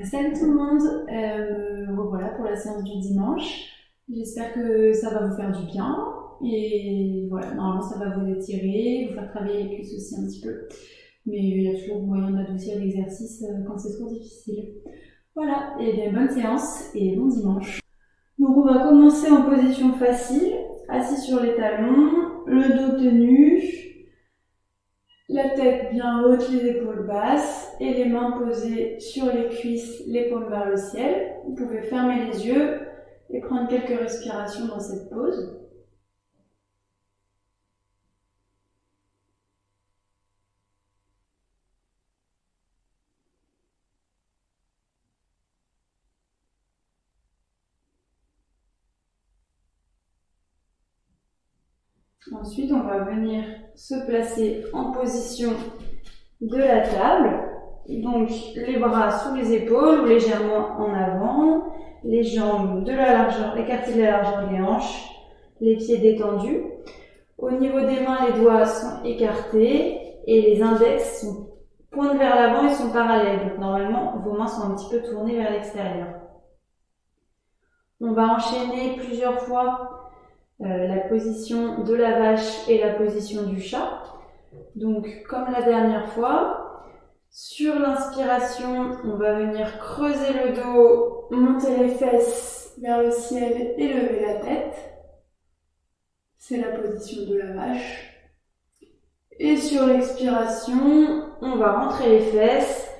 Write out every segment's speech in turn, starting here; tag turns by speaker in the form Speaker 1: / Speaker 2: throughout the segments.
Speaker 1: Salut tout le monde, revoilà pour la séance du dimanche. J'espère que ça va vous faire du bien et voilà, normalement ça va vous étirer, vous faire travailler les cuisses aussi un petit peu. Mais il y a toujours moyen d'adoucir l'exercice quand c'est trop difficile. Voilà, et bien bonne séance et bon dimanche. Donc on va commencer en position facile, assis sur les talons, le dos tenu, la tête bien haute, les épaules basses et les mains posées sur les cuisses, les paumes vers le ciel. Vous pouvez fermer les yeux et prendre quelques respirations dans cette pose. Ensuite, on va venir se placer en position de la table. Donc, les bras sous les épaules ou légèrement en avant, les jambes de la largeur, écartées de la largeur des hanches, les pieds détendus. Au niveau des mains, les doigts sont écartés et les index pointent vers l'avant et sont parallèles. Donc, normalement, vos mains sont un petit peu tournées vers l'extérieur. On va enchaîner plusieurs fois la position de la vache et la position du chat. Donc, comme la dernière fois, sur l'inspiration, on va venir creuser le dos, monter les fesses vers le ciel et lever la tête. C'est la position de la vache. Et sur l'expiration, on va rentrer les fesses,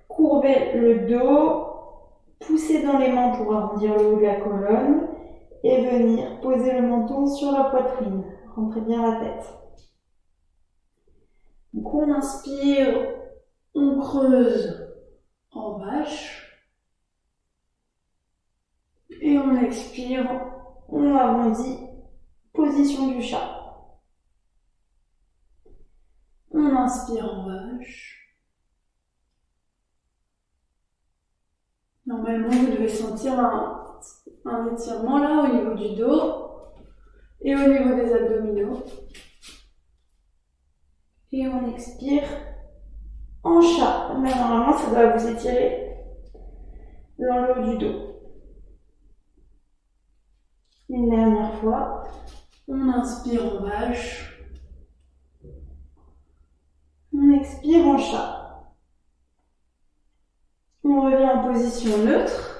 Speaker 1: courber le dos, pousser dans les mains pour arrondir le haut de la colonne et venir poser le menton sur la poitrine. Rentrez bien la tête. Donc on inspire, on creuse en vache. Et on expire, on arrondit, position du chat. On inspire en vache. Normalement, vous devez sentir un étirement là au niveau du dos et au niveau des abdominaux. Et on expire en chat. Là, normalement, ça doit vous étirer dans le haut du dos. Une dernière fois. On inspire en vache. On expire en chat. On revient en position neutre.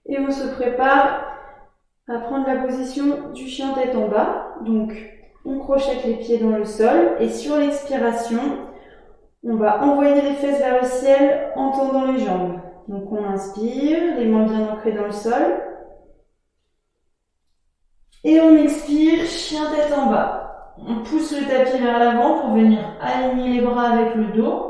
Speaker 1: Et on se prépare à prendre la position du chien tête en bas. Donc, on crochette les pieds dans le sol. Et sur l'expiration, on va envoyer les fesses vers le ciel en tendant les jambes. Donc, on inspire, les mains bien ancrées dans le sol. Et on expire, chien tête en bas. On pousse le tapis vers l'avant pour venir aligner les bras avec le dos.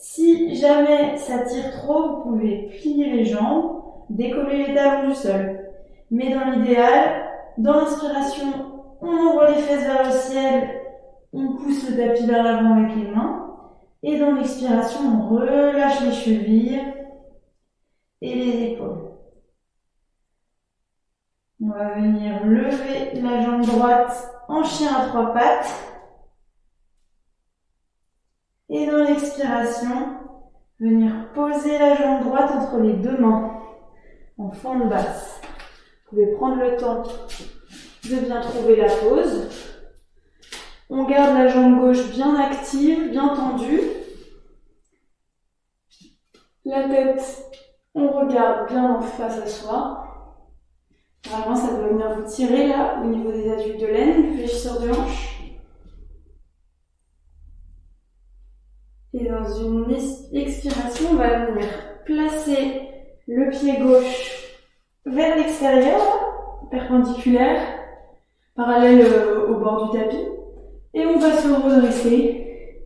Speaker 1: Si jamais ça tire trop, vous pouvez plier les jambes, décoller les talons du sol. Mais dans l'idéal, dans l'inspiration, on envoie les fesses vers le ciel, on pousse le tapis vers l'avant avec les mains. Et dans l'expiration, on relâche les chevilles et les épaules. On va venir lever la jambe droite en chien à trois pattes. Et dans l'expiration, venir poser la jambe droite entre les deux mains, en fente basse. Vous pouvez prendre le temps de bien trouver la pose. On garde la jambe gauche bien active, bien tendue. La tête, on regarde bien en face à soi. Vraiment, ça doit venir vous tirer là, au niveau des adducteurs de l'aine, du fléchisseur de hanche. Et dans une expiration, on va venir placer le pied gauche vers l'extérieur, perpendiculaire, parallèle au bord du tapis. Et on va se redresser,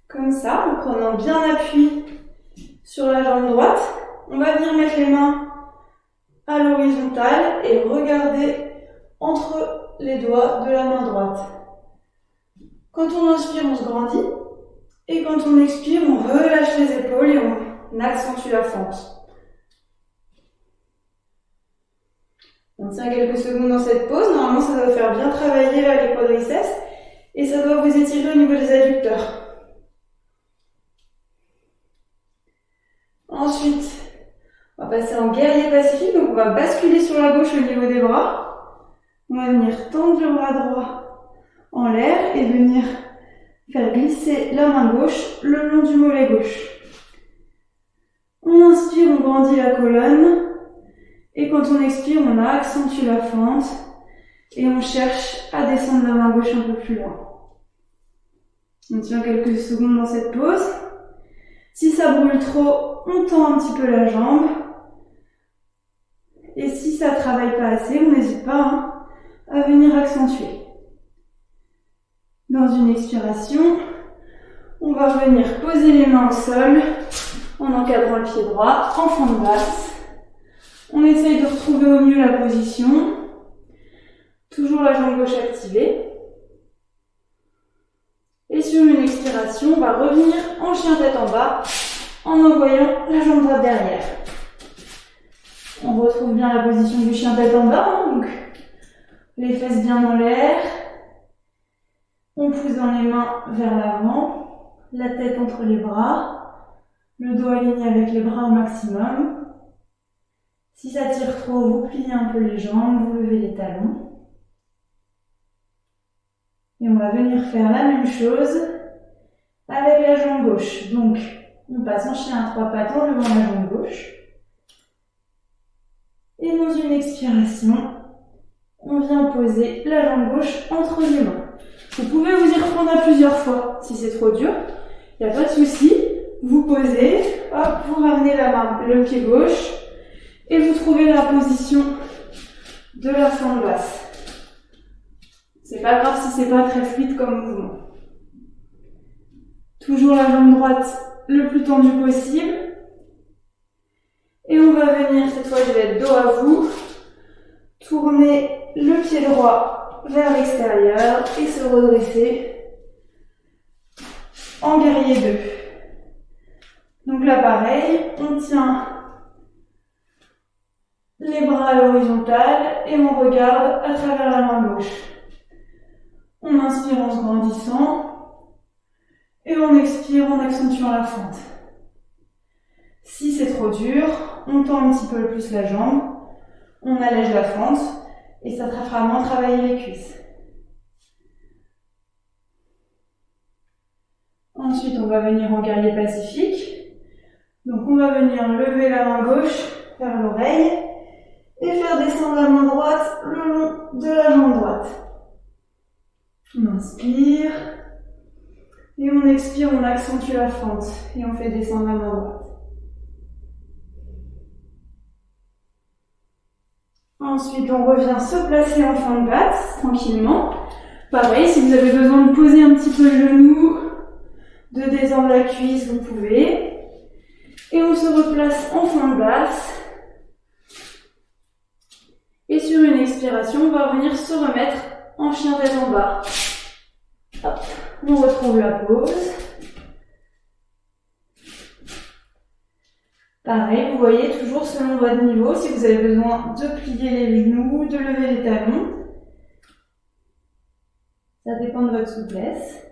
Speaker 1: comme ça, en prenant bien appui sur la jambe droite. On va venir mettre les mains à l'horizontale et regarder entre les doigts de la main droite. Quand on inspire, on se grandit. Et quand on expire, on relâche les épaules et on accentue la fente. On tient quelques secondes dans cette pose. Normalement, ça doit faire bien travailler là, les quadriceps. Et ça doit vous étirer au niveau des adducteurs. passer en guerrier pacifique, donc on va basculer sur la gauche au niveau des bras. On va venir tendre le bras droit en l'air et venir faire glisser la main gauche le long du mollet gauche. On inspire, on grandit la colonne. Et quand on expire, on accentue la fente. Et on cherche à descendre la main gauche un peu plus loin. On tient quelques secondes dans cette pause. Si ça brûle trop, on tend un petit peu la jambe. Et si ça ne travaille pas assez, on n'hésite pas à venir accentuer. Dans une expiration, on va venir poser les mains au sol en encadrant le pied droit en fente basse. On essaye de retrouver au mieux la position. Toujours la jambe gauche activée. Et sur une expiration, on va revenir en chien tête en bas en envoyant la jambe droite derrière. On retrouve bien la position du chien tête en bas, donc les fesses bien dans l'air. On pousse dans les mains vers l'avant, la tête entre les bras, le dos aligné avec les bras au maximum. Si ça tire trop, vous pliez un peu les jambes, vous levez les talons. Et on va venir faire la même chose avec la jambe gauche. Donc, on passe en chien à 3 pattes en levant la jambe gauche. Et dans une expiration, on vient poser la jambe gauche entre les mains. Vous pouvez vous y reprendre à plusieurs fois. Si c'est trop dur, il n'y a pas de souci. Vous posez, hop, vous ramenez la main, le pied gauche et vous trouvez la position de la fente basse. C'est pas grave si c'est pas très fluide comme mouvement. Toujours la jambe droite le plus tendue possible. Et on va venir, cette fois je vais être dos à vous, tourner le pied droit vers l'extérieur et se redresser en guerrier 2. Donc là pareil, on tient les bras à l'horizontale et on regarde à travers la main gauche. On inspire en se grandissant et on expire en accentuant la fente. Si c'est trop dur, on tend un petit peu plus la jambe, on allège la fente et ça fera moins travailler les cuisses. Ensuite, on va venir en guerrier pacifique. Donc on va venir lever la main gauche vers l'oreille et faire descendre la main droite le long de la jambe droite. On inspire et on expire, on accentue la fente et on fait descendre la main droite. Ensuite, on revient se placer en fente basse, tranquillement. Pareil, si vous avez besoin de poser un petit peu le genou, de descendre la cuisse, vous pouvez. Et on se replace en fente basse. Et sur une expiration, on va venir se remettre en chien tête en bas. Hop, on retrouve la pause. Pareil, vous voyez, toujours selon votre niveau, si vous avez besoin de plier les genoux, de lever les talons. Ça dépend de votre souplesse.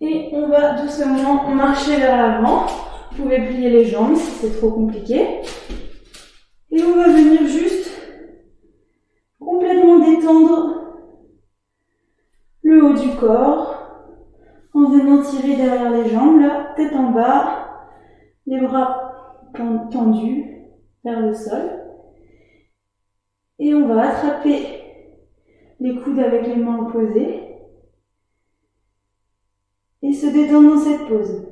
Speaker 1: Et on va doucement marcher vers l'avant. Vous pouvez plier les jambes si c'est trop compliqué. Et on va venir juste complètement détendre le haut du corps en venant tirer derrière les jambes, là, tête en bas. Les bras tendus vers le sol. Et on va attraper les coudes avec les mains opposées. Et se détendre dans cette pose.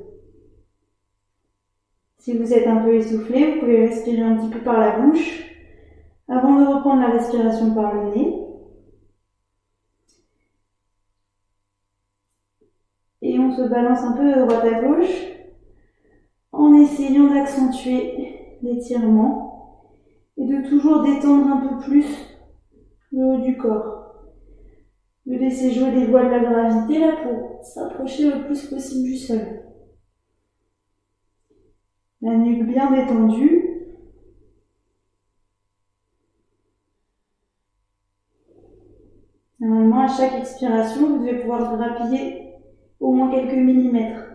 Speaker 1: Si vous êtes un peu essoufflé, vous pouvez respirer un petit peu par la bouche avant de reprendre la respiration par le nez. Et on se balance un peu de droite à gauche en essayant d'accentuer l'étirement et de toujours détendre un peu plus le haut du corps. De laisser jouer les lois de la gravité là pour s'approcher le plus possible du sol. La nuque bien détendue. Normalement, à chaque expiration, vous devez pouvoir grappiller au moins quelques millimètres.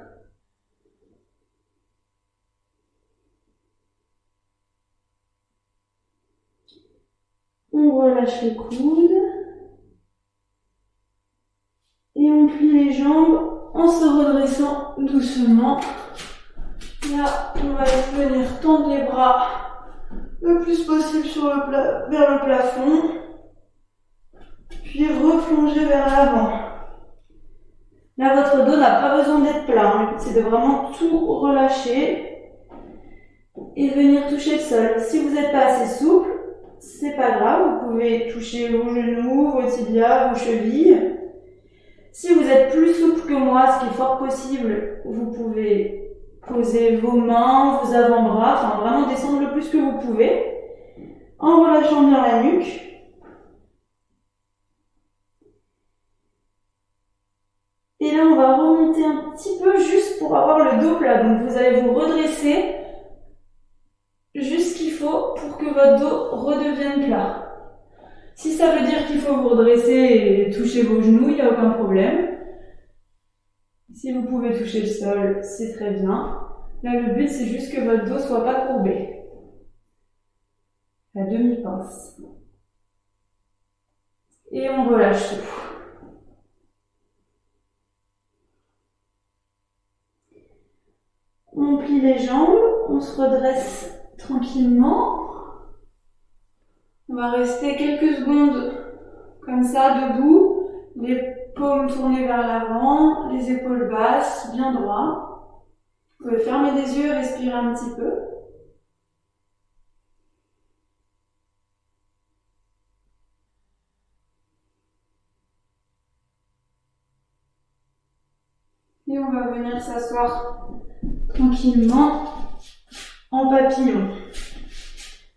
Speaker 1: relâche les coudes. Et on plie les jambes en se redressant doucement. Là, on va venir tendre les bras le plus possible vers le plafond. Puis replonger vers l'avant. Là, votre dos n'a pas besoin d'être plat. C'est de vraiment tout relâcher et venir toucher le sol. Si vous n'êtes pas assez souple, c'est pas grave. Vous pouvez toucher vos genoux, vos tibias, vos chevilles. Si vous êtes plus souple que moi, ce qui est fort possible, vous pouvez poser vos mains, vos avant-bras, enfin vraiment descendre le plus que vous pouvez, en relâchant bien la nuque. Et là, on va remonter un petit peu juste pour avoir le dos plat. Donc vous allez vous redresser juste ce qu'il faut pour que votre dos redevienne plat. Si ça veut dire qu'il faut vous redresser et toucher vos genoux, il n'y a aucun problème. Si vous pouvez toucher le sol, c'est très bien. Là, le but, c'est juste que votre dos ne soit pas courbé. La demi-pince. Et on relâche tout. On plie les jambes, on se redresse tranquillement. On va rester quelques secondes comme ça, debout, les paumes tournées vers l'avant, les épaules basses, bien droit. Vous pouvez fermer les yeux, respirer un petit peu. Et on va venir s'asseoir tranquillement en papillon.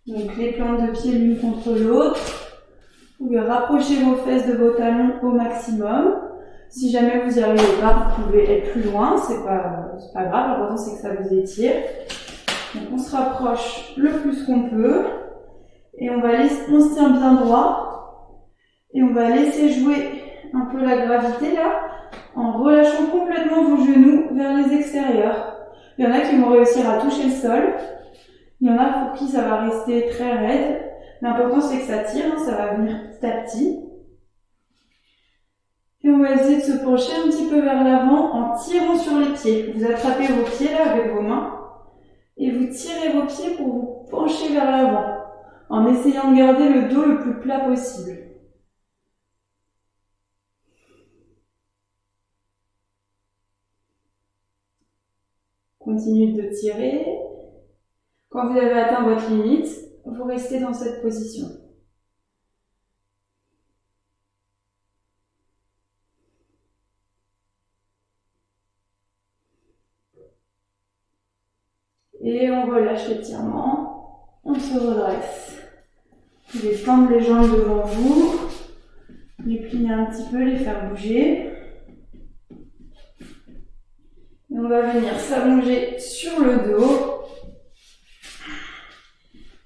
Speaker 1: Donc les plantes de pied l'une contre l'autre. Vous pouvez rapprocher vos fesses de vos talons au maximum. Si jamais vous n'y arrivez pas, vous pouvez être plus loin, c'est pas grave, l'important c'est que ça vous étire. Donc on se rapproche le plus qu'on peut. Et on se tient bien droit. Et on va laisser jouer un peu la gravité là, en relâchant complètement vos genoux vers les extérieurs. Il y en a qui vont réussir à toucher le sol. Il y en a pour qui ça va rester très raide. L'important c'est que ça tire, ça va venir petit à petit. Et on va essayer de se pencher un petit peu vers l'avant en tirant sur les pieds. Vous attrapez vos pieds là avec vos mains et vous tirez vos pieds pour vous pencher vers l'avant en essayant de garder le dos le plus plat possible. Continuez de tirer. Quand vous avez atteint votre limite, vous restez dans cette position. Et on relâche l'étirement, on se redresse. Vous pouvez tendre les jambes devant vous, les plier un petit peu, les faire bouger. Et on va venir s'allonger sur le dos.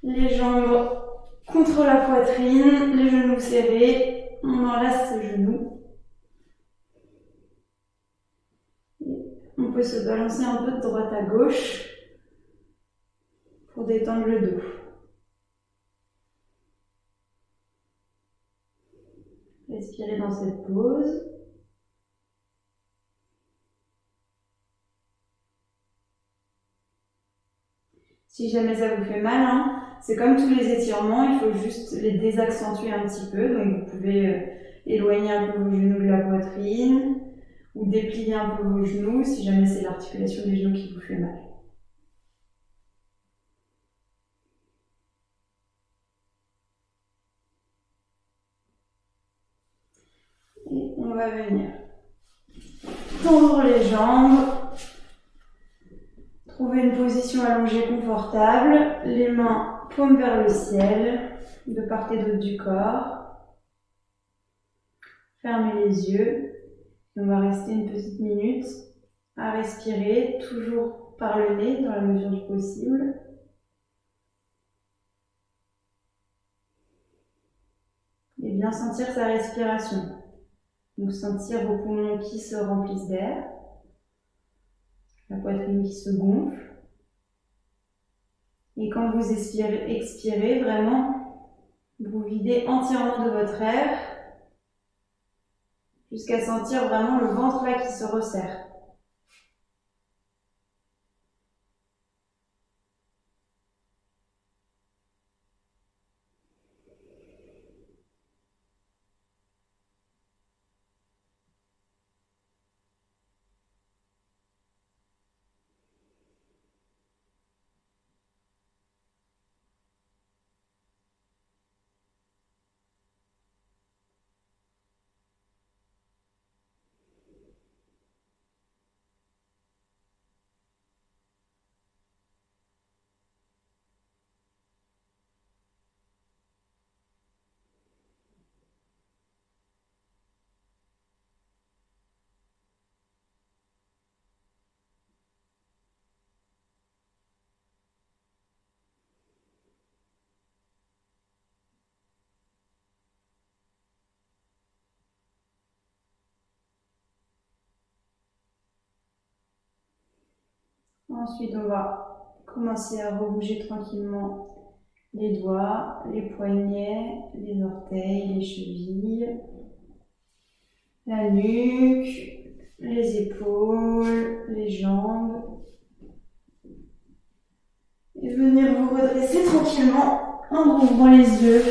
Speaker 1: Les jambes contre la poitrine, les genoux serrés, on enlace ses genoux. On peut se balancer un peu de droite à gauche pour détendre le dos. Respirez dans cette pause. Si jamais ça vous fait mal, c'est comme tous les étirements, il faut juste les désaccentuer un petit peu. Donc vous pouvez éloigner un peu vos genoux de la poitrine ou déplier un peu vos genoux si jamais c'est l'articulation des genoux qui vous fait mal. Et on va venir tendre les jambes. Trouvez une position allongée confortable, les mains paumes vers le ciel, de part et d'autre du corps. Fermez les yeux. On va rester une petite minute à respirer, toujours par le nez dans la mesure du possible. Et bien sentir sa respiration. Donc sentir vos poumons qui se remplissent d'air. La poitrine qui se gonfle. Et quand vous expirez, vraiment Vous videz entièrement de votre air jusqu'à sentir vraiment le ventre là qui se resserre. Ensuite, on va commencer à rebouger tranquillement les doigts, les poignets, les orteils, les chevilles, la nuque, les épaules, les jambes. Et venir vous redresser tranquillement en ouvrant les yeux.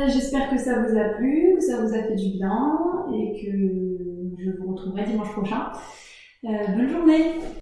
Speaker 1: J'espère que ça vous a plu, que ça vous a fait du bien et que je vous retrouverai dimanche prochain. Bonne journée!